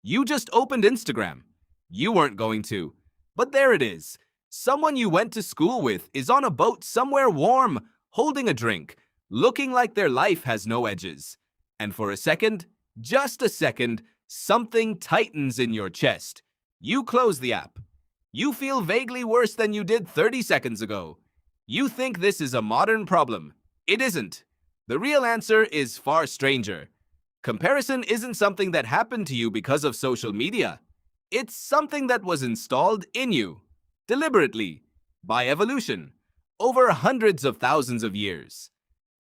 You just opened Instagram. You weren't going to. But there it is. Someone you went to school with is on a boat somewhere warm, holding a drink, looking like their life has no edges. And for a second, just a second, something tightens in your chest. You close the app. You feel vaguely worse than you did 30 seconds ago. You think this is a modern problem. It isn't. The real answer is far stranger. Comparison isn't something that happened to you because of social media. It's something that was installed in you, deliberately, by evolution, over hundreds of thousands of years.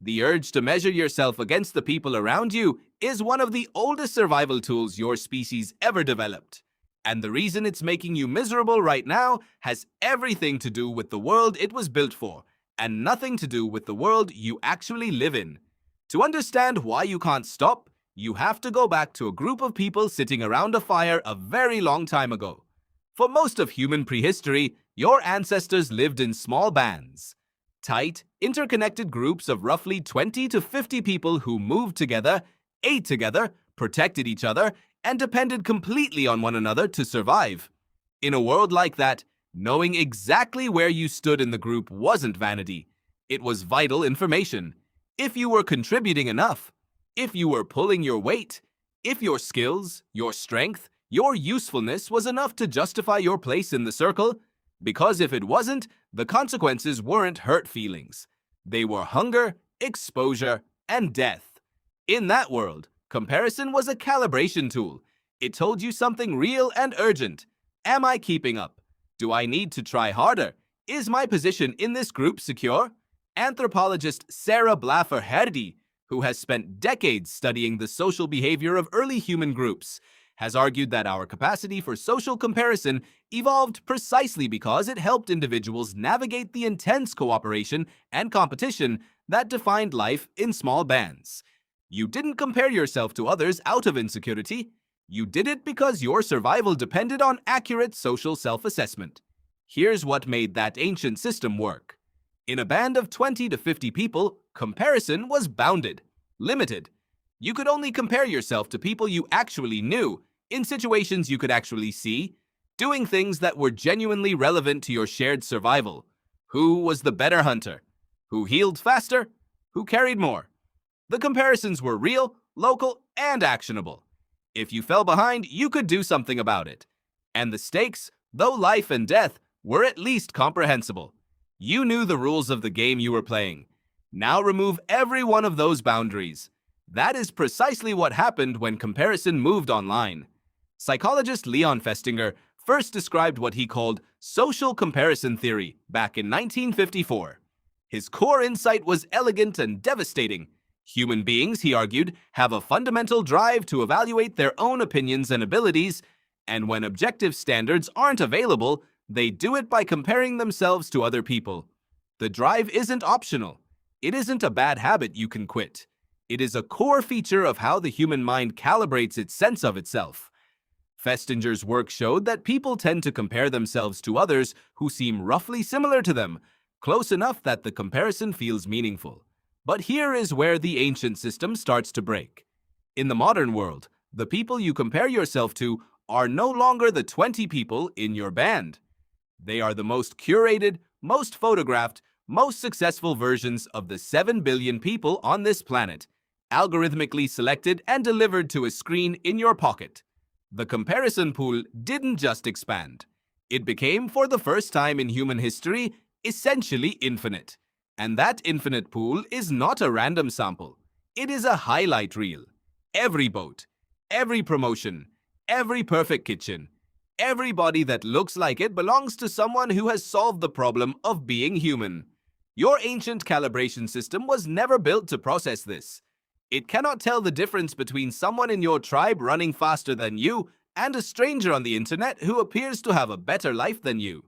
The urge to measure yourself against the people around you is one of the oldest survival tools your species ever developed. And the reason it's making you miserable right now has everything to do with the world it was built for, and nothing to do with the world you actually live in. To understand why you can't stop, you have to go back to a group of people sitting around a fire a very long time ago. For most of human prehistory, your ancestors lived in small bands. Tight, interconnected groups of roughly 20 to 50 people who moved together, ate together, protected each other, and depended completely on one another to survive. In a world like that, knowing exactly where you stood in the group wasn't vanity. It was vital information. If you were contributing enough, if you were pulling your weight, if your skills, your strength, your usefulness was enough to justify your place in the circle, because if it wasn't, the consequences weren't hurt feelings. They were hunger, exposure, and death. In that world, comparison was a calibration tool. It told you something real and urgent. Am I keeping up? Do I need to try harder? Is my position in this group secure? Anthropologist Sarah Blaffer-Hardy, who has spent decades studying the social behavior of early human groups, has argued that our capacity for social comparison evolved precisely because it helped individuals navigate the intense cooperation and competition that defined life in small bands. You didn't compare yourself to others out of insecurity. You did it because your survival depended on accurate social self-assessment. Here's what made that ancient system work. In a band of 20 to 50 people, comparison was bounded, limited. You could only compare yourself to people you actually knew, in situations you could actually see, doing things that were genuinely relevant to your shared survival. Who was the better hunter? Who healed faster? Who carried more? The comparisons were real, local, and actionable. If you fell behind, you could do something about it. And the stakes, though life and death, were at least comprehensible. You knew the rules of the game you were playing. Now remove every one of those boundaries. That is precisely what happened when comparison moved online. Psychologist Leon Festinger first described what he called social comparison theory back in 1954. His core insight was elegant and devastating. Human beings, he argued, have a fundamental drive to evaluate their own opinions and abilities, and when objective standards aren't available, they do it by comparing themselves to other people. The drive isn't optional. It isn't a bad habit you can quit. It is a core feature of how the human mind calibrates its sense of itself. Festinger's work showed that people tend to compare themselves to others who seem roughly similar to them, close enough that the comparison feels meaningful. But here is where the ancient system starts to break. In the modern world, the people you compare yourself to are no longer the 20 people in your band. They are the most curated, most photographed, most successful versions of the 7 billion people on this planet, algorithmically selected and delivered to a screen in your pocket. The comparison pool didn't just expand. It became, for the first time in human history, essentially infinite. And that infinite pool is not a random sample. It is a highlight reel. Every boat, every promotion, every perfect kitchen, every body that looks like it belongs to someone who has solved the problem of being human. Your ancient calibration system was never built to process this. It cannot tell the difference between someone in your tribe running faster than you and a stranger on the internet who appears to have a better life than you.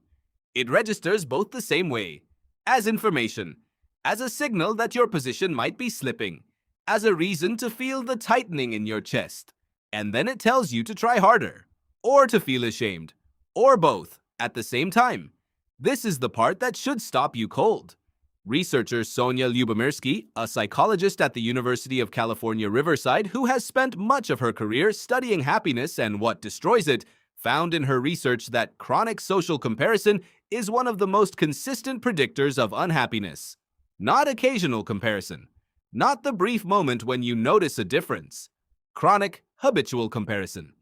It registers both the same way, as information, as a signal that your position might be slipping, as a reason to feel the tightening in your chest, and then it tells you to try harder, or to feel ashamed, or both, at the same time. This is the part that should stop you cold. Researcher Sonia Lyubomirsky, a psychologist at the University of California, Riverside, who has spent much of her career studying happiness and what destroys it, found in her research that chronic social comparison is one of the most consistent predictors of unhappiness. Not occasional comparison, not the brief moment when you notice a difference. Chronic, habitual comparison.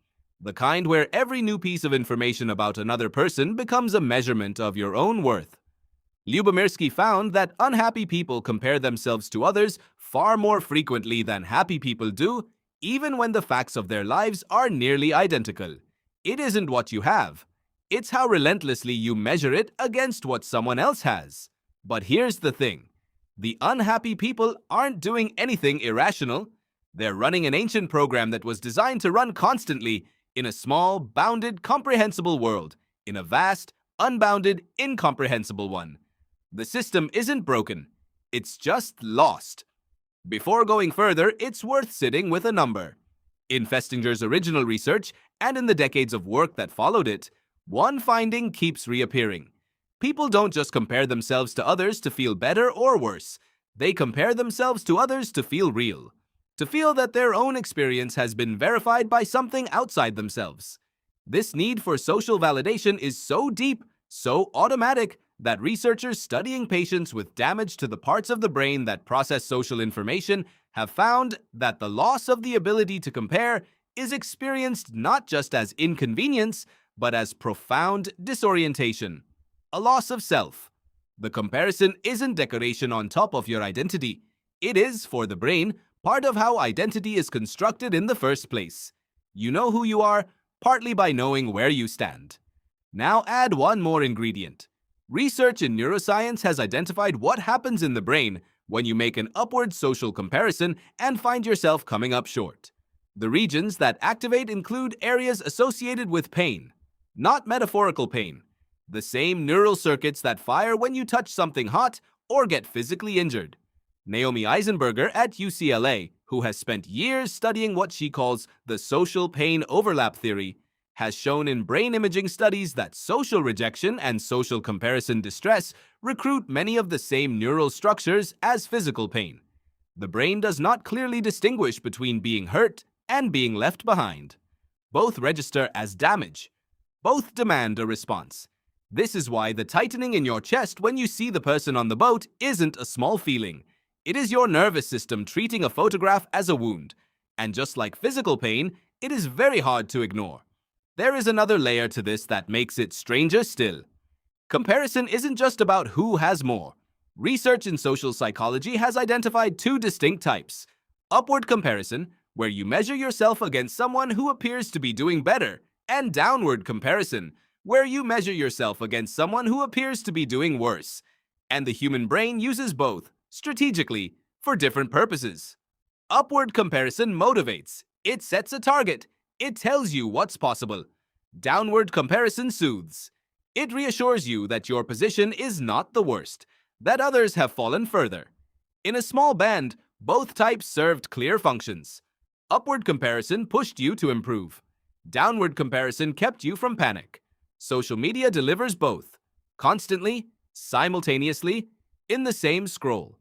The kind where every new piece of information about another person becomes a measurement of your own worth. Lyubomirsky found that unhappy people compare themselves to others far more frequently than happy people do, even when the facts of their lives are nearly identical. It isn't what you have. It's how relentlessly you measure it against what someone else has. But here's the thing. The unhappy people aren't doing anything irrational. They're running an ancient program that was designed to run constantly in a small, bounded, comprehensible world, in a vast, unbounded, incomprehensible one. The system isn't broken. It's just lost. Before going further, it's worth sitting with a number. In Festinger's original research, and in the decades of work that followed it, one finding keeps reappearing. People don't just compare themselves to others to feel better or worse. They compare themselves to others to feel real, to feel that their own experience has been verified by something outside themselves. This need for social validation is so deep, so automatic, that researchers studying patients with damage to the parts of the brain that process social information have found that the loss of the ability to compare is experienced not just as inconvenience, but as profound disorientation, a loss of self. The comparison isn't decoration on top of your identity. It is, for the brain, part of how identity is constructed in the first place. You know who you are, partly by knowing where you stand. Now add one more ingredient. Research in neuroscience has identified what happens in the brain when you make an upward social comparison and find yourself coming up short. The regions that activate include areas associated with pain, not metaphorical pain, the same neural circuits that fire when you touch something hot or get physically injured. Naomi Eisenberger at UCLA, who has spent years studying what she calls the social pain overlap theory, has shown in brain imaging studies that social rejection and social comparison distress recruit many of the same neural structures as physical pain. The brain does not clearly distinguish between being hurt and being left behind. Both register as damage. Both demand a response. This is why the tightening in your chest when you see the person on the boat isn't a small feeling. It is your nervous system treating a photograph as a wound. And just like physical pain, it is very hard to ignore. There is another layer to this that makes it stranger still. Comparison isn't just about who has more. Research in social psychology has identified two distinct types. Upward comparison, where you measure yourself against someone who appears to be doing better, and downward comparison, where you measure yourself against someone who appears to be doing worse. And the human brain uses both, strategically, for different purposes. Upward comparison motivates. It sets a target. It tells you what's possible. Downward comparison soothes. It reassures you that your position is not the worst, that others have fallen further. In a small band, both types served clear functions. Upward comparison pushed you to improve. Downward comparison kept you from panic. Social media delivers both, constantly, simultaneously, in the same scroll.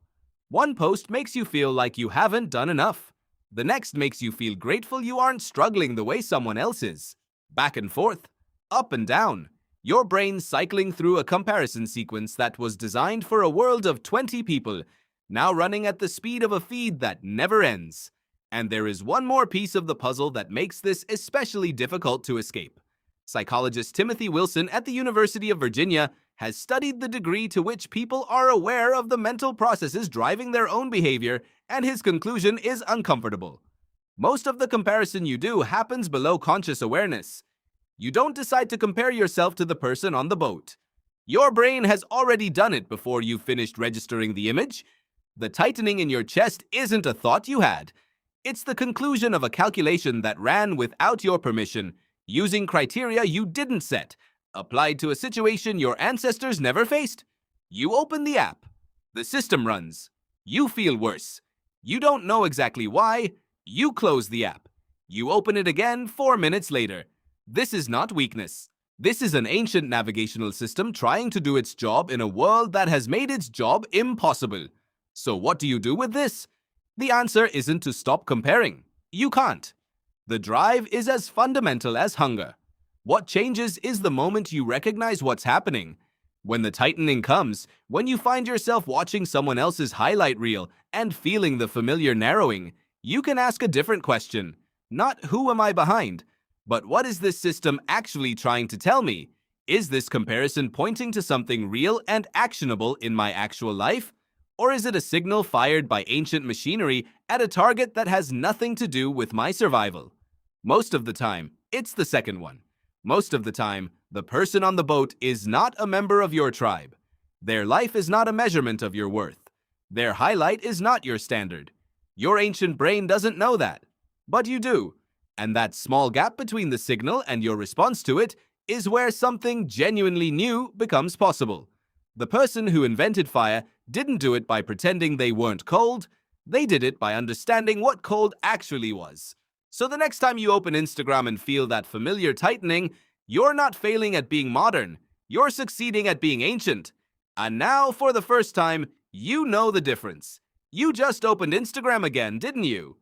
One post makes you feel like you haven't done enough. The next makes you feel grateful you aren't struggling the way someone else is. Back and forth, up and down, your brain cycling through a comparison sequence that was designed for a world of 20 people, now running at the speed of a feed that never ends. And there is one more piece of the puzzle that makes this especially difficult to escape. Psychologist Timothy Wilson at the University of Virginia has studied the degree to which people are aware of the mental processes driving their own behavior, and his conclusion is uncomfortable. Most of the comparison you do happens below conscious awareness. You don't decide to compare yourself to the person on the boat. Your brain has already done it before you've finished registering the image. The tightening in your chest isn't a thought you had. It's the conclusion of a calculation that ran without your permission, using criteria you didn't set, applied to a situation your ancestors never faced. You open the app. The system runs. You feel worse. You don't know exactly why. You close the app. You open it again 4 minutes later. This is not weakness. This is an ancient navigational system trying to do its job in a world that has made its job impossible. So what do you do with this? The answer isn't to stop comparing. You can't. The drive is as fundamental as hunger. What changes is the moment you recognize what's happening. When the tightening comes, when you find yourself watching someone else's highlight reel and feeling the familiar narrowing, you can ask a different question. Not who am I behind, but what is this system actually trying to tell me? Is this comparison pointing to something real and actionable in my actual life? Or is it a signal fired by ancient machinery at a target that has nothing to do with my survival? Most of the time, it's the second one. Most of the time, the person on the boat is not a member of your tribe. Their life is not a measurement of your worth. Their highlight is not your standard. Your ancient brain doesn't know that, but you do. And that small gap between the signal and your response to it is where something genuinely new becomes possible. The person who invented fire didn't do it by pretending they weren't cold. They did it by understanding what cold actually was. So the next time you open Instagram and feel that familiar tightening, you're not failing at being modern. You're succeeding at being ancient. And now, for the first time, you know the difference. You just opened Instagram again, didn't you?